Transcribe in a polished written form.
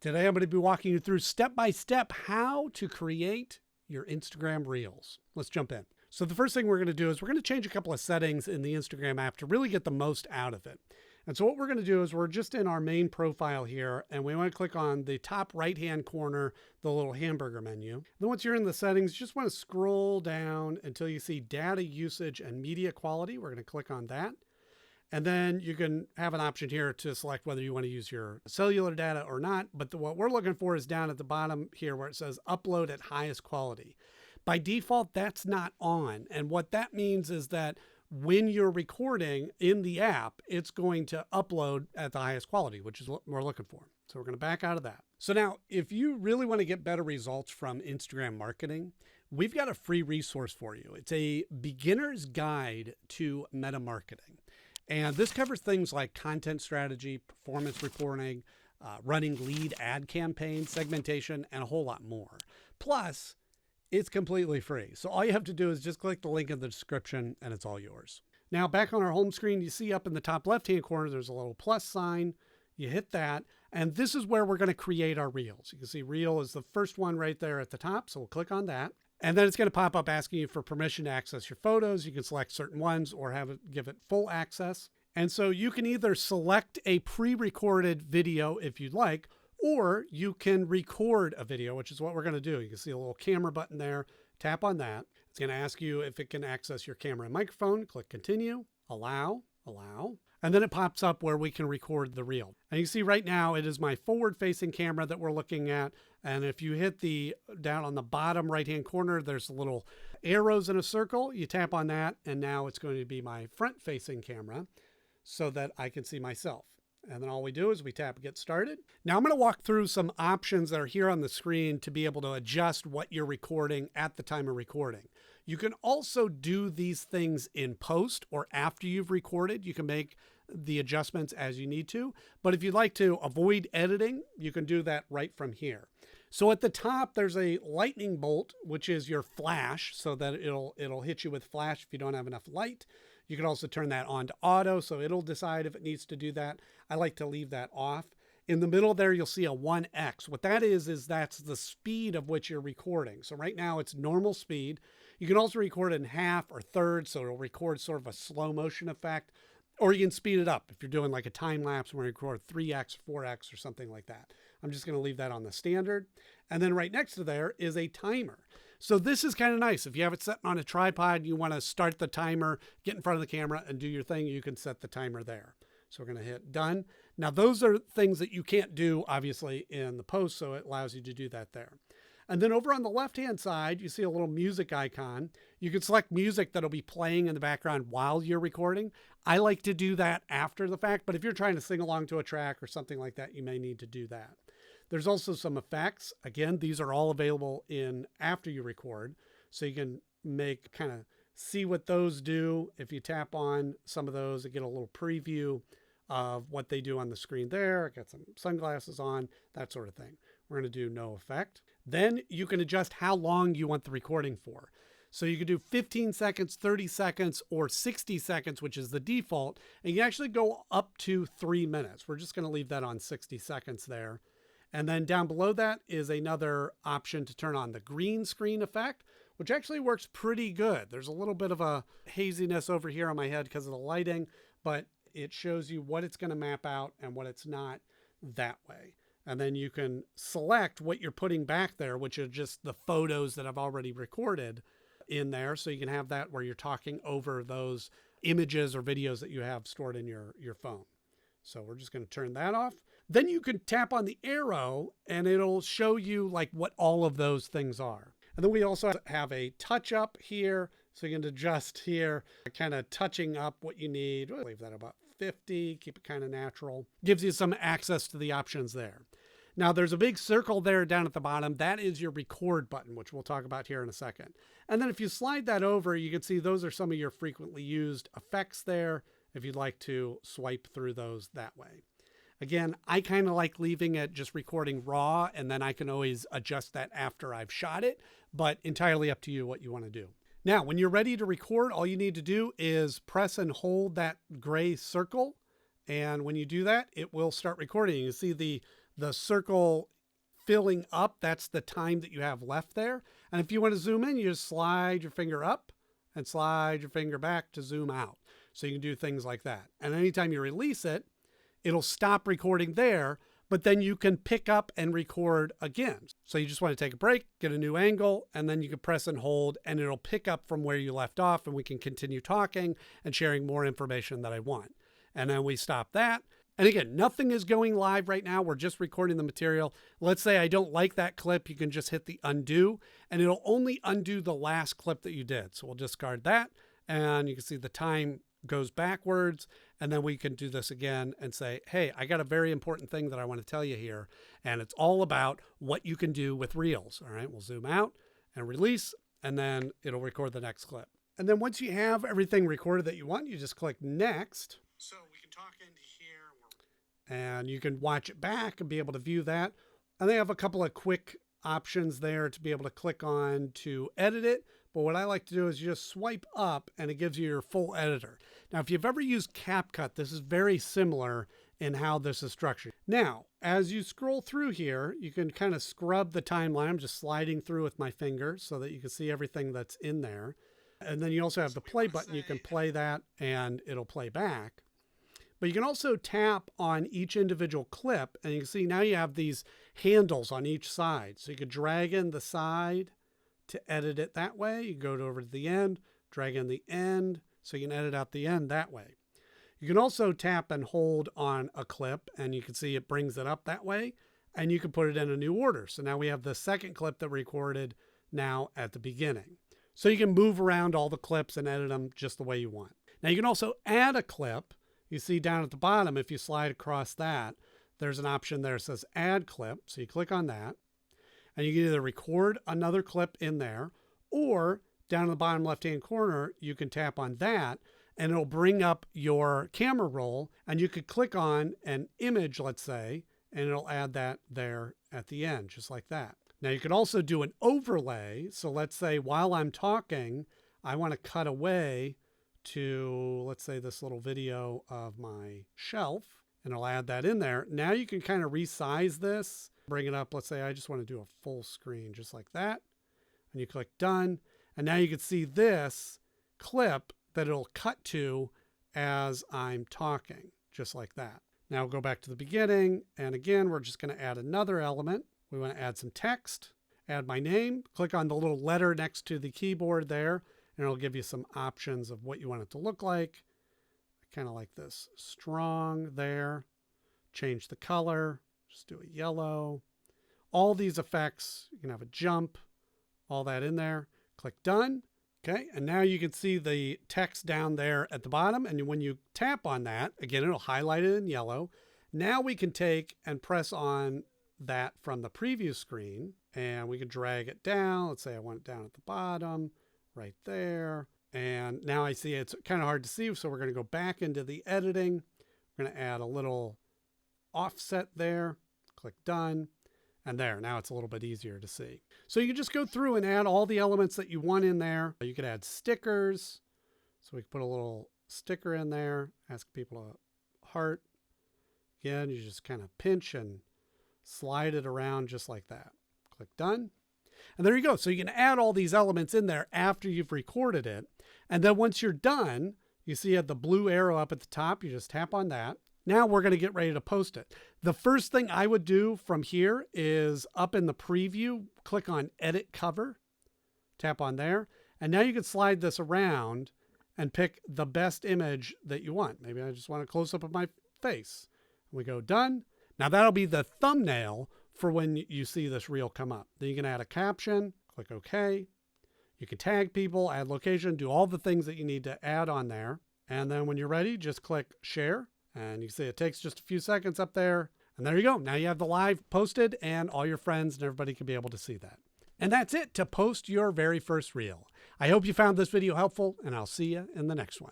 Today I'm going to be walking you through step by step how to create your Instagram Reels. Let's jump in. So the first thing we're going to do is we're going to change a couple of settings in the Instagram app to really get the most out of it. And so what we're going to do is we're just in our main profile here, and we want to click on the top right-hand corner, the little hamburger menu. Then once you're in the settings, you just want to scroll down until you see data usage and media quality. We're going to click on that. And then you can have an option here to select whether you want to use your cellular data or not. But what we're looking for is down at the bottom here where it says upload at highest quality. By default, that's not on. And what that means is that when you're recording in the app, it's going to upload at the highest quality, which is what we're looking for. So we're going to back out of that. So now, if you really want to get better results from Instagram marketing, we've got a free resource for you. It's a beginner's guide to meta marketing. And this covers things like content strategy, performance reporting, running lead ad campaigns, segmentation, and a whole lot more. Plus, it's completely free. So all you have to do is just click the link in the description and it's all yours. Now back on our home screen, you see up in the top left-hand corner, there's a little plus sign. You hit that, and this is where we're going to create our reels. You can see reel is the first one right there at the top. So we'll click on that. And then it's going to pop up asking you for permission to access your photos. You can select certain ones or give it full access. And so you can either select a pre-recorded video if you'd like, or you can record a video, which is what we're going to do. You can see a little camera button there. Tap on that. It's going to ask you if it can access your camera and microphone. Click continue, allow. And then it pops up where we can record the reel. And you see right now, it is my forward-facing camera that we're looking at. And if you hit down on the bottom right-hand corner, there's little arrows in a circle. You tap on that, and now it's going to be my front-facing camera so that I can see myself. And then all we do is we tap get started. Now I'm going to walk through some options that are here on the screen to be able to adjust what you're recording at the time of recording. You can also do these things in post or after you've recorded. You can make the adjustments as you need to. But if you'd like to avoid editing, you can do that right from here. So at the top, there's a lightning bolt, which is your flash, so that it'll hit you with flash if you don't have enough light. You can also turn that on to auto, so it'll decide if it needs to do that. I like to leave that off. In the middle there, you'll see a 1x. What that is that's the speed of which you're recording. So right now it's normal speed. You can also record in half or thirds, so it'll record sort of a slow motion effect. Or you can speed it up if you're doing like a time lapse where you record 3x, 4x, or something like that. I'm just going to leave that on the standard. And then right next to there is a timer. So this is kind of nice. If you have it set on a tripod, you want to start the timer, get in front of the camera and do your thing, you can set the timer there. So we're going to hit done. Now those are things that you can't do obviously in the post, so it allows you to do that there. And then over on the left-hand side, you see a little music icon. You can select music that'll be playing in the background while you're recording. I like to do that after the fact, but if you're trying to sing along to a track or something like that, you may need to do that. There's also some effects. Again, these are all available in after you record, so you can see what those do. If you tap on some of those, you get a little preview of what they do on the screen there. I got some sunglasses on, that sort of thing. We're going to do no effect. Then you can adjust how long you want the recording for. So you can do 15 seconds, 30 seconds, or 60 seconds, which is the default. And you actually go up to 3 minutes. We're just going to leave that on 60 seconds there. And then down below that is another option to turn on the green screen effect, which actually works pretty good. There's a little bit of a haziness over here on my head because of the lighting, but it shows you what it's going to map out and what it's not that way. And then you can select what you're putting back there, which are just the photos that I've already recorded in there. So you can have that where you're talking over those images or videos that you have stored in your phone. So we're just going to turn that off. Then you can tap on the arrow and it'll show you like what all of those things are. And then we also have a touch up here. So you can adjust here, kind of touching up what you need. We'll leave that about 50, keep it kind of natural. Gives you some access to the options there. Now there's a big circle there down at the bottom. That is your record button, which we'll talk about here in a second. And then if you slide that over, you can see those are some of your frequently used effects there, if you'd like to swipe through those that way. Again, I kind of like leaving it just recording raw, and then I can always adjust that after I've shot it, but entirely up to you what you want to do. Now, when you're ready to record, all you need to do is press and hold that gray circle. And when you do that, it will start recording. You see the The circle filling up, that's the time that you have left there. And if you want to zoom in, you just slide your finger up and slide your finger back to zoom out. So you can do things like that. And anytime you release it, it'll stop recording there, but then you can pick up and record again. So you just want to take a break, get a new angle, and then you can press and hold, and it'll pick up from where you left off, and we can continue talking and sharing more information that I want. And then we stop that. And again, nothing is going live right now. We're just recording the material. Let's say I don't like that clip. You can just hit the undo, and it'll only undo the last clip that you did. So we'll discard that, and you can see the time goes backwards, and then we can do this again and say, hey, I got a very important thing that I want to tell you here, and it's all about what you can do with Reels. All right, we'll zoom out and release, and then it'll record the next clip. And then once you have everything recorded that you want, you just click next. So we can talk into here, and you can watch it back and be able to view that. And they have a couple of quick options there to be able to click on to edit it. But what I like to do is you just swipe up and it gives you your full editor. Now, if you've ever used CapCut, this is very similar in how this is structured. Now, as you scroll through here, you can kind of scrub the timeline. I'm just sliding through with my finger so that you can see everything that's in there. And then you also have the play button. You can play that and it'll play back. But you can also tap on each individual clip, and you can see now you have these handles on each side. So you could drag in the side to edit it that way. You go over to the end, drag in the end, so you can edit out the end that way. You can also tap and hold on a clip, and you can see it brings it up that way, and you can put it in a new order. So now we have the second clip that we recorded now at the beginning. So you can move around all the clips and edit them just the way you want. Now you can also add a clip. You see down at the bottom, if you slide across that, there's an option there that says add clip. So you click on that, and you can either record another clip in there, or down in the bottom left-hand corner, you can tap on that and it'll bring up your camera roll, and you could click on an image, let's say, and it'll add that there at the end, just like that. Now you could also do an overlay. So let's say while I'm talking, I want to cut away to, let's say, this little video of my shelf, and I'll add that in there. Now you can kind of resize this, bring it up. Let's say I just want to do a full screen just like that. And you click done. And now you can see this clip that it'll cut to as I'm talking, just like that. Now we'll go back to the beginning. And again, we're just going to add another element. We want to add some text, add my name, click on the little letter next to the keyboard there, and it'll give you some options of what you want it to look like. I kind of like this strong there. Change the color, just do a yellow. All these effects, you can have a jump, all that in there. Click done. Okay, and now you can see the text down there at the bottom, and when you tap on that, again, it'll highlight it in yellow. Now we can take and press on that from the preview screen, and we can drag it down. Let's say I want it down at the bottom, right there. And now I see it's kind of hard to see, so we're going to go back into the editing. We're going to add a little offset there. Click done. And there, now it's a little bit easier to see. So you can just go through and add all the elements that you want in there. You could add stickers. So we can put a little sticker in there, ask people to heart. Again, you just kind of pinch and slide it around just like that. Click done. And there you go. So you can add all these elements in there after you've recorded it. And then once you're done, you see you have the blue arrow up at the top. You just tap on that. Now we're going to get ready to post it. The first thing I would do from here is up in the preview, click on edit cover, tap on there. And now you can slide this around and pick the best image that you want. Maybe I just want a close up of my face. We go done. Now that'll be the thumbnail for when you see this reel come up. Then you can add a caption, click OK. You can tag people, add location, do all the things that you need to add on there. And then when you're ready, just click share. And you can see it takes just a few seconds up there. And there you go. Now you have the live posted and all your friends and everybody can be able to see that. And that's it to post your very first reel. I hope you found this video helpful, and I'll see you in the next one.